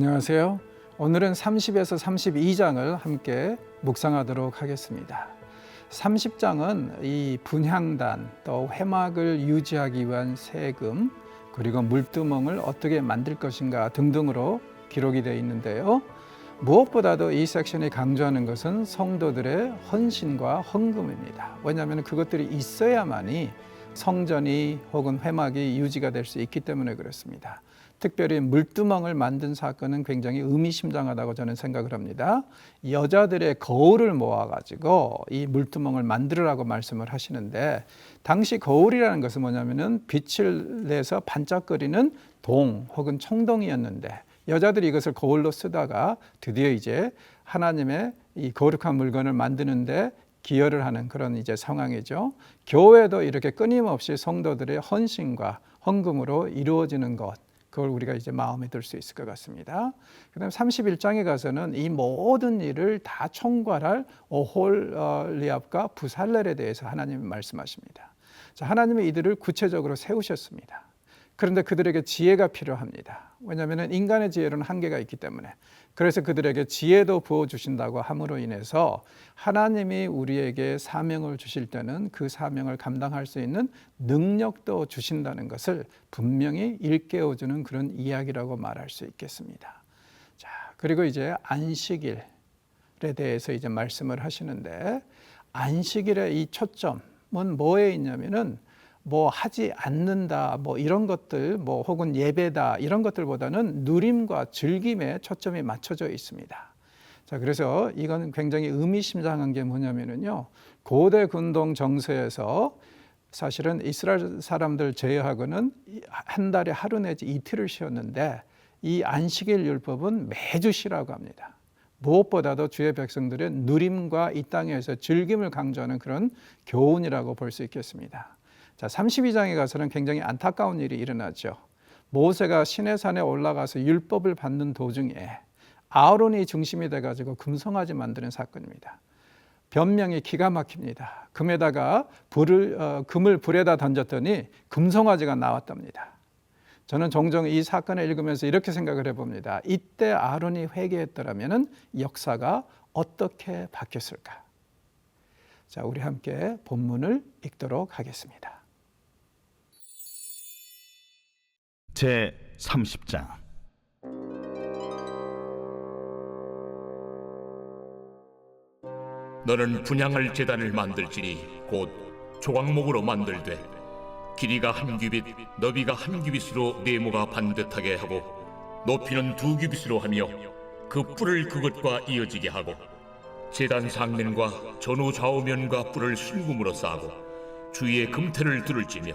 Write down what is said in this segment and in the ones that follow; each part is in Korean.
안녕하세요. 오늘은 30에서 32장을 함께 묵상하도록 하겠습니다. 30장은 이 분향단, 또 회막을 유지하기 위한 세금, 그리고 물두멍을 어떻게 만들 것인가 등등으로 기록이 되어 있는데요. 무엇보다도 이 섹션이 강조하는 것은 성도들의 헌신과 헌금입니다. 왜냐하면 그것들이 있어야만이 성전이 혹은 회막이 유지가 될 수 있기 때문에 그렇습니다. 특별히 물두멍을 만든 사건은 굉장히 의미심장하다고 저는 생각을 합니다. 여자들의 거울을 모아가지고 이 물두멍을 만들으라고 말씀을 하시는데, 당시 거울이라는 것은 뭐냐면은 빛을 내서 반짝거리는 동 혹은 청동이었는데, 여자들이 이것을 거울로 쓰다가 드디어 이제 하나님의 이 거룩한 물건을 만드는데 기여를 하는 그런 이제 상황이죠. 교회도 이렇게 끊임없이 성도들의 헌신과 헌금으로 이루어지는 것, 그걸 우리가 이제 마음에 들 수 있을 것 같습니다. 그다음 31장에 가서는 이 모든 일을 다 총괄할 오홀리압과 부살렐에 대해서 하나님이 말씀하십니다. 자, 하나님이 이들을 구체적으로 세우셨습니다. 그런데 그들에게 지혜가 필요합니다. 왜냐하면 인간의 지혜로는 한계가 있기 때문에. 그래서 그들에게 지혜도 부어주신다고 함으로 인해서 하나님이 우리에게 사명을 주실 때는 그 사명을 감당할 수 있는 능력도 주신다는 것을 분명히 일깨워주는 그런 이야기라고 말할 수 있겠습니다. 자, 그리고 이제 안식일에 대해서 이제 말씀을 하시는데, 안식일의 이 초점은 뭐에 있냐면은 뭐 하지 않는다, 뭐 이런 것들, 뭐 혹은 예배다, 이런 것들보다는 누림과 즐김에 초점이 맞춰져 있습니다. 자, 그래서 이건 굉장히 의미심장한 게 뭐냐면은요, 고대 군동 정서에서 사실은 이스라엘 사람들 제외하고는 한 달에 하루 내지 이틀을 쉬었는데, 이 안식일 율법은 매주 쉬라고 합니다. 무엇보다도 주의 백성들의 누림과 이 땅에서 즐김을 강조하는 그런 교훈이라고 볼 수 있겠습니다. 자, 32장에 가서는 굉장히 안타까운 일이 일어나죠. 모세가 시내산에 올라가서 율법을 받는 도중에 아론이 중심이 돼가지고 금송아지 만드는 사건입니다. 변명이 기가 막힙니다. 금에다가 금을 불에다 던졌더니 금송아지가 나왔답니다. 저는 종종 이 사건을 읽으면서 이렇게 생각을 해봅니다. 이때 아론이 회개했더라면 역사가 어떻게 바뀌었을까? 자, 우리 함께 본문을 읽도록 하겠습니다. 제 30장. 너는 분향할 제단을 만들지니 곧 조각목으로 만들되 길이가 한 규빗, 너비가 한 규빗으로 네모가 반듯하게 하고 높이는 2규빗으로 하며 그 뿔을 그것과 이어지게 하고 제단 상면과 전후 좌우면과 뿔을 순금으로 싸고 주위에 금태를 두를지며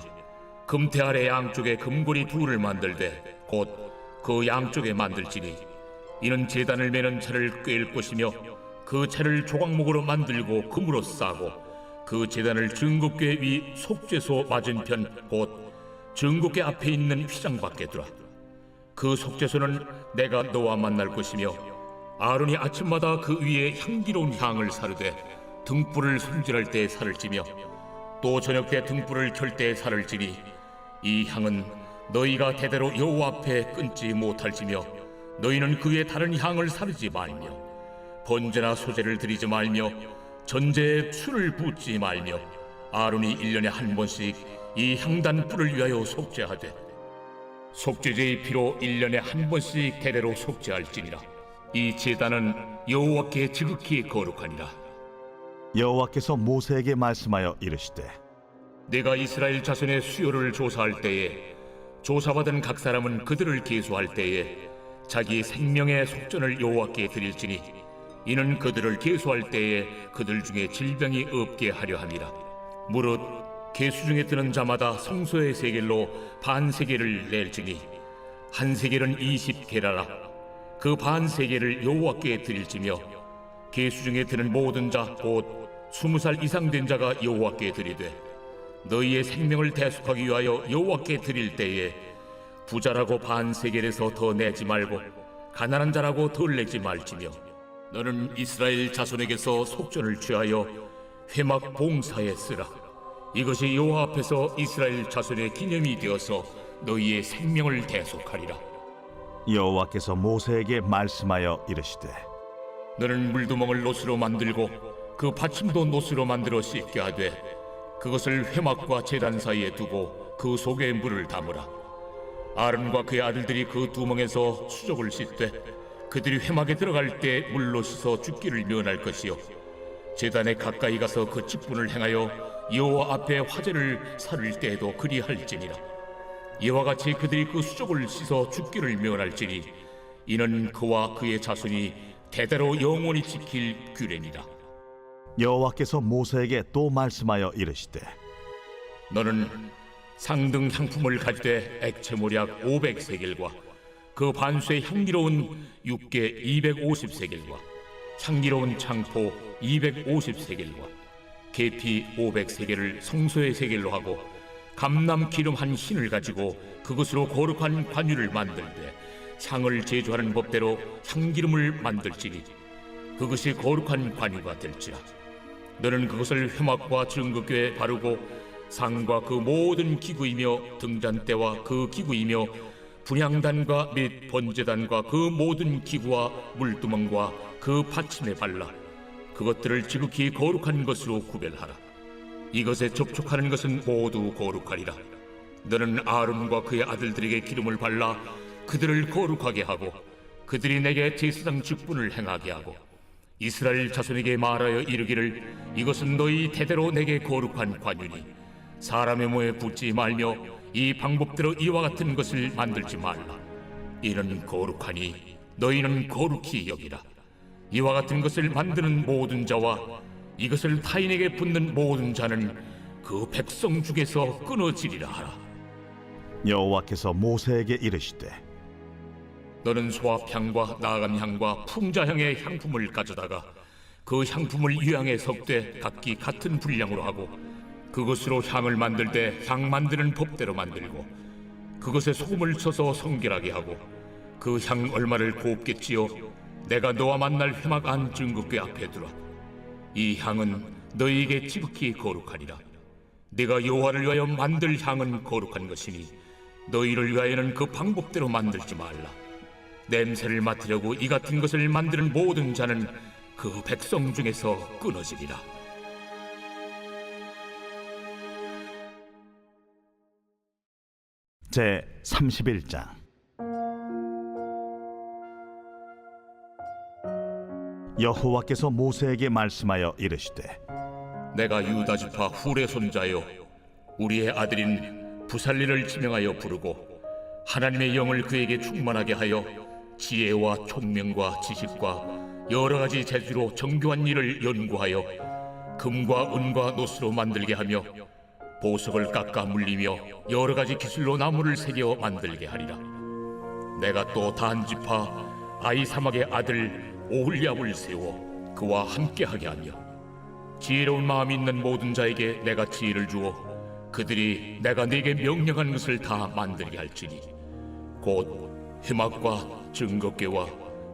금태 아래 양쪽에 금고리 둘을 만들되 곧 그 양쪽에 만들지니 이는 제단을 매는 차를 꿰일 것이며 그 차를 조각목으로 만들고 금으로 싸고 그 제단을 증거궤 위 속죄소 맞은편 곧 증거궤 앞에 있는 휘장 밖에 두라. 그 속죄소는 내가 너와 만날 것이며 아론이 아침마다 그 위에 향기로운 향을 사르되 등불을 손질할 때 살을 찌며 또 저녁 때 등불을 켤 때 살을 찌니 이 향은 너희가 대대로 여호와 앞에 끊지 못할지며 너희는 그 위에 다른 향을 사르지 말며 번제나 소제를 드리지 말며 전제에 술을 붓지 말며 아론이 1년에 한 번씩 이 향단 뿔을 위하여 속죄하되 속죄제의 피로 1년에 한 번씩 대대로 속죄할지니라. 이 제단은 여호와께 지극히 거룩하니라. 여호와께서 모세에게 말씀하여 이르시되 내가 이스라엘 자손의 수요를 조사할 때에 조사받은 각 사람은 그들을 계수할 때에 자기 생명의 속전을 여호와께 드릴지니 이는 그들을 계수할 때에 그들 중에 질병이 없게 하려 함이라. 무릇 계수 중에 드는 자마다 성소의 세겔로 반 세겔을 낼지니 한 세겔은 20게라라. 그 반 세겔을 여호와께 드릴지며 계수 중에 드는 모든 자 곧 20살 이상 된 자가 여호와께 드리되 너희의 생명을 대속하기 위하여 여호와께 드릴 때에 부자라고 반 세겔에서 더 내지 말고 가난한 자라고 덜 내지 말지며 너는 이스라엘 자손에게서 속전을 취하여 회막 봉사에 쓰라. 이것이 여호와 앞에서 이스라엘 자손의 기념이 되어서 너희의 생명을 대속하리라. 여호와께서 모세에게 말씀하여 이르시되 너는 물두멍을 노스로 만들고 그 받침도 노스로 만들어 씻게 하되 그것을 회막과 제단 사이에 두고 그 속에 물을 담으라. 아론과 그의 아들들이 그 두멍에서 수족을 씻되 그들이 회막에 들어갈 때 물로 씻어 죽기를 면할 것이요 제단에 가까이 가서 그 직분을 행하여 여호와 앞에 화제를 살을 때에도 그리할지니라. 이와 같이 그들이 그 수족을 씻어 죽기를 면할지니 이는 그와 그의 자손이 대대로 영원히 지킬 규례니라. 여호와께서 모세에게 또 말씀하여 이르시되 너는 상등 향품을 가지되 액체모략 500세겔과 그 반수의 향기로운 육개 250세겔과 향기로운 창포 250세겔과 계피 500세겔을 성소의 세겔로 하고 감람 기름 한 흰을 가지고 그것으로 거룩한 관유를 만들되 향을 제조하는 법대로 향기름을 만들지니 그것이 거룩한 관유가 될지라. 너는 그것을 회막과 증거궤에 바르고 상과 그 모든 기구이며 등잔대와 그 기구이며 분향단과 및 번제단과 그 모든 기구와 물두멍과 그 받침에 발라 그것들을 지극히 거룩한 것으로 구별하라. 이것에 접촉하는 것은 모두 거룩하리라. 너는 아론과 그의 아들들에게 기름을 발라 그들을 거룩하게 하고 그들이 내게 제사장 직분을 행하게 하고 이스라엘 자손에게 말하여 이르기를 이것은 너희 대대로 내게 거룩한 관유니 사람의 몸에 붙지 말며 이 방법대로 이와 같은 것을 만들지 말라. 이는 거룩하니 너희는 거룩히 여기라. 이와 같은 것을 만드는 모든 자와 이것을 타인에게 붙는 모든 자는 그 백성 중에서 끊어지리라 하라. 여호와께서 모세에게 이르시되 너는 소합향과 나감향과 풍자향의 향품을 가져다가 그 향품을 유향에 섞되 각기 같은 분량으로 하고 그것으로 향을 만들 때 향 만드는 법대로 만들고 그것에 소금을 쳐서 성결하게 하고 그 향 얼마를 곱게 찌어 내가 너와 만날 회막 안 증거궤 앞에 두라. 이 향은 너희에게 지극히 거룩하리라. 네가 여호와를 위하여 만들 향은 거룩한 것이니 너희를 위하여는 그 방법대로 만들지 말라. 냄새를 맡으려고 이 같은 것을 만드는 모든 자는 그 백성 중에서 끊어지리라. 제 31장 여호와께서 모세에게 말씀하여 이르시되 내가 유다 지파 훌의 손자여 우리의 아들인 부살리를 지명하여 부르고 하나님의 영을 그에게 충만하게 하여 지혜와 총명과 지식과 여러 가지 재주로 정교한 일을 연구하여 금과 은과 노스로 만들게 하며 보석을 깎아 물리며 여러 가지 기술로 나무를 새겨 만들게 하리라. 내가 또 단 지파 아이사막의 아들 오홀리압을 세워 그와 함께하게 하며 지혜로운 마음이 있는 모든 자에게 내가 지혜를 주어 그들이 내가 네게 명령한 것을 다 만들게 할지니 곧 회막과 증거궤와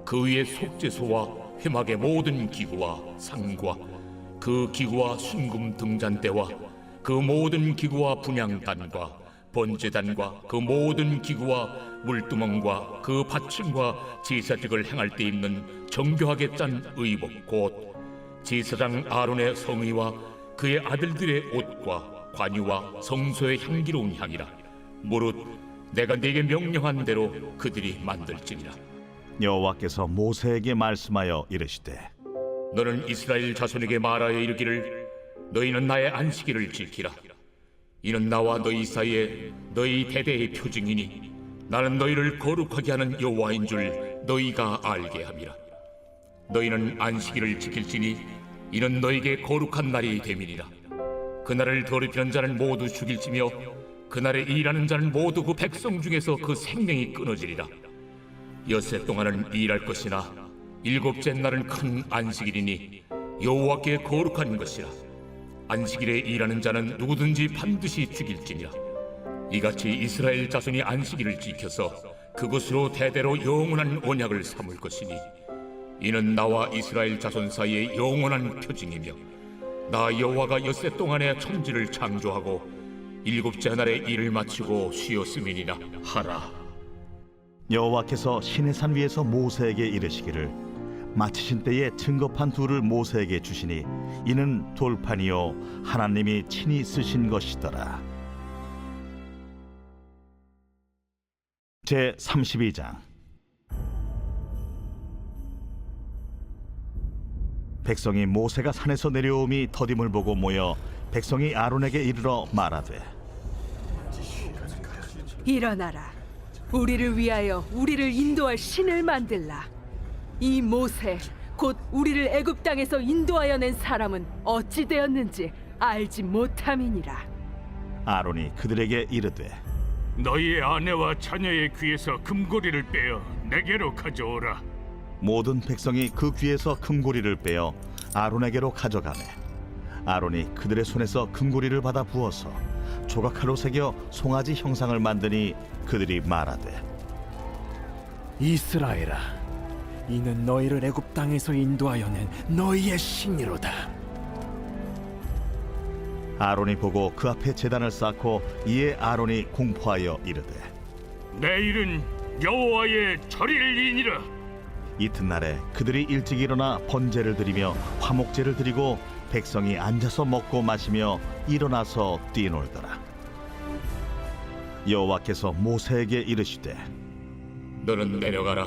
그 위에 속죄소와 회막의 모든 기구와 상과 그 기구와 순금 등잔대와 그 모든 기구와 분향단과 번제단과 그 모든 기구와 물두멍과 그 받침과 제사직을 행할 때 입는 정교하게 짠 의복 곧 제사장 아론의 성의와 그의 아들들의 옷과 관유와 성소의 향기로운 향이라. 무릇 내가 네게 명령한 대로 그들이 만들지니라. 여호와께서 모세에게 말씀하여 이르시되 너는 이스라엘 자손에게 말하여 이르기를 너희는 나의 안식일을 지키라. 이는 나와 너희 사이에 너희 대대의 표징이니 나는 너희를 거룩하게 하는 여호와인 줄 너희가 알게 함이라. 너희는 안식일을 지킬지니 이는 너희에게 거룩한 날이 됨이니라. 그날을 더럽히는 자는 모두 죽일지며 그날에 일하는 자는 모두 그 백성 중에서 그 생명이 끊어지리라. 엿새 동안은 일할 것이나 일곱째 날은 큰 안식일이니 여호와께 거룩한 것이라. 안식일에 일하는 자는 누구든지 반드시 죽일지니라. 이같이 이스라엘 자손이 안식일을 지켜서 그것으로 대대로 영원한 언약을 삼을 것이니 이는 나와 이스라엘 자손 사이의 영원한 표징이며 나 여호와가 엿새 동안에 천지를 창조하고 일곱째 날에 일을 마치고 쉬었음이니라 하라. 여호와께서 시내산 위에서 모세에게 이르시기를 마치신 때에 증거판 둘을 모세에게 주시니 이는 돌판이요 하나님이 친히 쓰신 것이더라. 제 32장. 백성이 모세가 산에서 내려오미 더딤을 보고 모여 백성이 아론에게 이르러 말하되 일어나라. 우리를 위하여 우리를 인도할 신을 만들라. 이 모세 곧 우리를 애굽 땅에서 인도하여 낸 사람은 어찌 되었는지 알지 못함이니라. 아론이 그들에게 이르되 너희의 아내와 자녀의 귀에서 금고리를 빼어 내게로 가져오라. 모든 백성이 그 귀에서 금고리를 빼어 아론에게로 가져가매 아론이 그들의 손에서 금고리를 받아 부어서 조각칼로 새겨 송아지 형상을 만드니 그들이 말하되 이스라엘아, 이는 너희를 애굽 땅에서 인도하여 낸 너희의 신이로다. 아론이 보고 그 앞에 제단을 쌓고 이에 아론이 공포하여 이르되 내일은 여호와의 절일이니라. 이튿날에 그들이 일찍 일어나 번제를 드리며 화목제를 드리고 백성이 앉아서 먹고 마시며 일어나서 뛰놀더라. 여호와께서 모세에게 이르시되 너는 내려가라.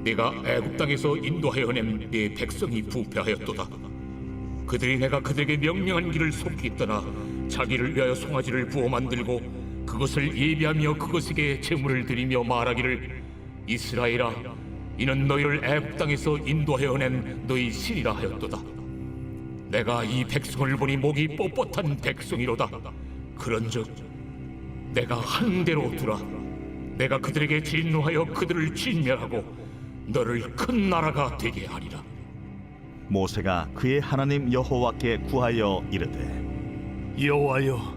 네가 애굽 땅에서 인도하여 낸 네 백성이 부패하였도다. 그들이 내가 그들에게 명령한 길을 속히 떠나 자기를 위하여 송아지를 부어 만들고 그것을 예비하며 그것에게 제물을 드리며 말하기를 이스라엘아, 이는 너희를 애굽 땅에서 인도하여 낸 너희 신이라 하였도다. 내가 이 백성을 보니 목이 뻣뻣한 백성이로다. 그런즉 내가 한 대로 두라. 내가 그들에게 진노하여 그들을 진멸하고 너를 큰 나라가 되게 하리라. 모세가 그의 하나님 여호와께 구하여 이르되 여호와여,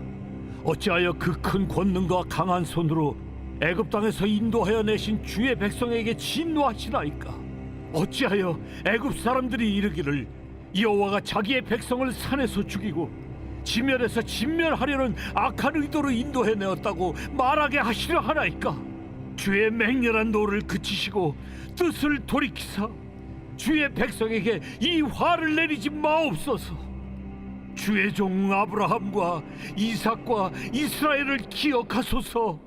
어찌하여 그 큰 권능과 강한 손으로 애굽 땅에서 인도하여 내신 주의 백성에게 진노하시나이까? 어찌하여 애굽 사람들이 이르기를 여호와가 자기의 백성을 산에서 죽이고 지면에서 진멸하려는 악한 의도로 인도해 내었다고 말하게 하시려 하나이까? 주의 맹렬한 노를 그치시고 뜻을 돌이키사 주의 백성에게 이 화를 내리지 마옵소서. 주의 종 아브라함과 이삭과 이스라엘을 기억하소서.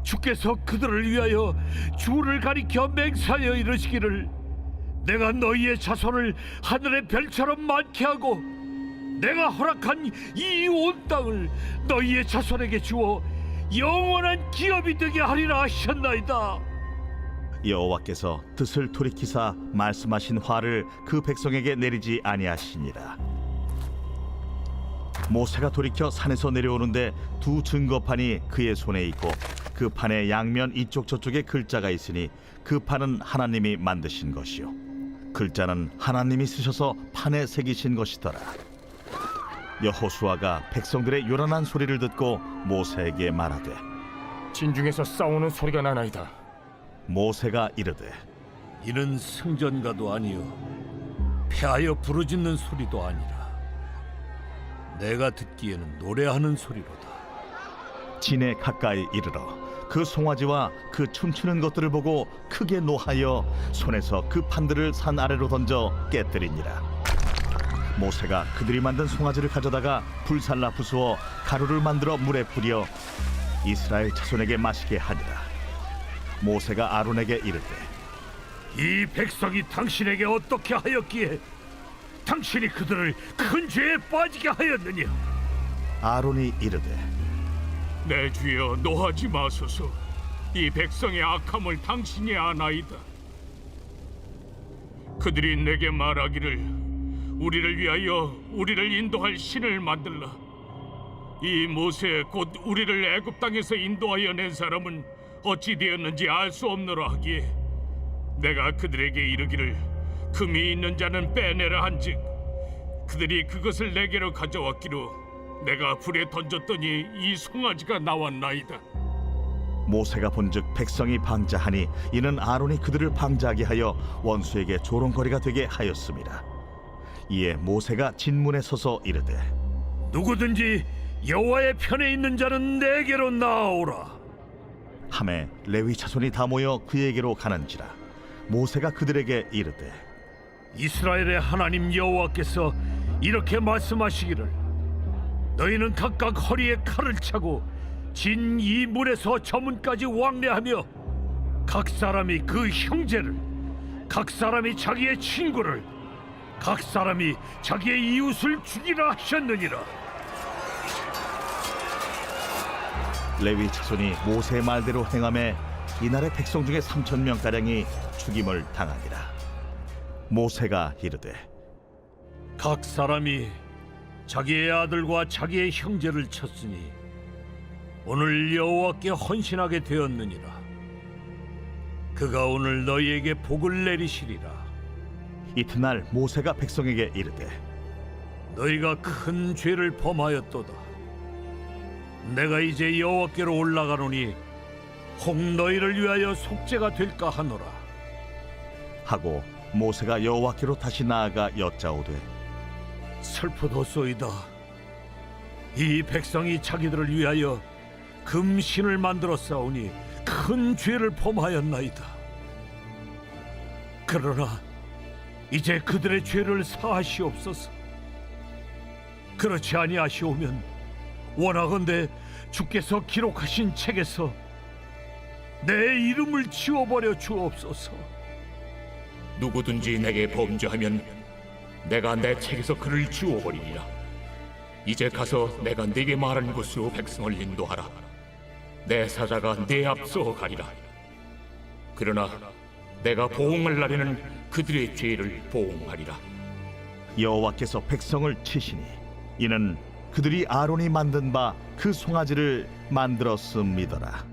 주께서 그들을 위하여 주를 가리켜 맹세하여 이르시기를 내가 너희의 자손을 하늘의 별처럼 많게 하고 내가 허락한 이 온 땅을 너희의 자손에게 주어 영원한 기업이 되게 하리라 하셨나이다. 여호와께서 뜻을 돌이키사 말씀하신 화를 그 백성에게 내리지 아니하시니라. 모세가 돌이켜 산에서 내려오는데 두 증거판이 그의 손에 있고 그 판의 양면 이쪽 저쪽에 글자가 있으니 그 판은 하나님이 만드신 것이요 글자는 하나님이 쓰셔서 판에 새기신 것이더라. 여호수아가 백성들의 요란한 소리를 듣고 모세에게 말하되 진중에서 싸우는 소리가 나나이다. 모세가 이르되 이는 승전가도 아니요 패하여 부르짖는 소리도 아니라 내가 듣기에는 노래하는 소리로다. 진에 가까이 이르러 그 송아지와 그 춤추는 것들을 보고 크게 노하여 손에서 그 판들을 산 아래로 던져 깨뜨리니라. 모세가 그들이 만든 송아지를 가져다가 불살라 부수어 가루를 만들어 물에 뿌려 이스라엘 자손에게 마시게 하니라. 모세가 아론에게 이르되 이 백성이 당신에게 어떻게 하였기에 당신이 그들을 큰 죄에 빠지게 하였느냐? 아론이 이르되 내 주여 노하지 마소서. 이 백성의 악함을 당신이 아나이다. 그들이 내게 말하기를 우리를 위하여 우리를 인도할 신을 만들라. 이 모세 곧 우리를 애굽 땅에서 인도하여 낸 사람은 어찌 되었는지 알 수 없노라 하기에 내가 그들에게 이르기를 금이 있는 자는 빼내라 한즉 그들이 그것을 내게로 가져왔기로 내가 불에 던졌더니 이 송아지가 나왔나이다. 모세가 본즉 백성이 방자하니 이는 아론이 그들을 방자하게 하여 원수에게 조롱거리가 되게 하였음이라. 이에 모세가 진문에 서서 이르되 누구든지 여호와의 편에 있는 자는 내게로 나아오라. 함에 레위 자손이 다 모여 그에게로 가는지라. 모세가 그들에게 이르되 이스라엘의 하나님 여호와께서 이렇게 말씀하시기를 너희는 각각 허리에 칼을 차고 진 이 문에서 저 문까지 왕래하며 각 사람이 그 형제를, 각 사람이 자기의 친구를, 각 사람이 자기의 이웃을 죽이라 하셨느니라. 레위 자손이 모세의 말대로 행함에 이날의 백성 중에 3,000명 가량이 죽임을 당하니라. 모세가 이르되 각 사람이 자기의 아들과 자기의 형제를 쳤으니 오늘 여호와께 헌신하게 되었느니라. 그가 오늘 너희에게 복을 내리시리라. 이튿날 모세가 백성에게 이르되 너희가 큰 죄를 범하였도다. 내가 이제 여호와께로 올라가노니 혹 너희를 위하여 속죄가 될까 하노라. 하고 모세가 여호와께로 다시 나아가 여짜오되 슬프도소이다. 이 백성이 자기들을 위하여 금신을 만들어 싸우니 큰 죄를 범하였나이다. 그러나 이제 그들의 죄를 사하시옵소서. 그렇지 아니하시오면 원하건대 주께서 기록하신 책에서 내 이름을 지워버려 주옵소서. 누구든지 내게 범죄하면 내가 내 책에서 그를 지워버리리라. 이제 가서 내가 네게 말한 곳으로 백성을 인도하라. 내 사자가 내 앞서 가리라. 그러나 내가 보응할 날에는 그들의 죄를 보응하리라. 여호와께서 백성을 치시니 이는 그들이 아론이 만든 바 그 송아지를 만들었음이더라.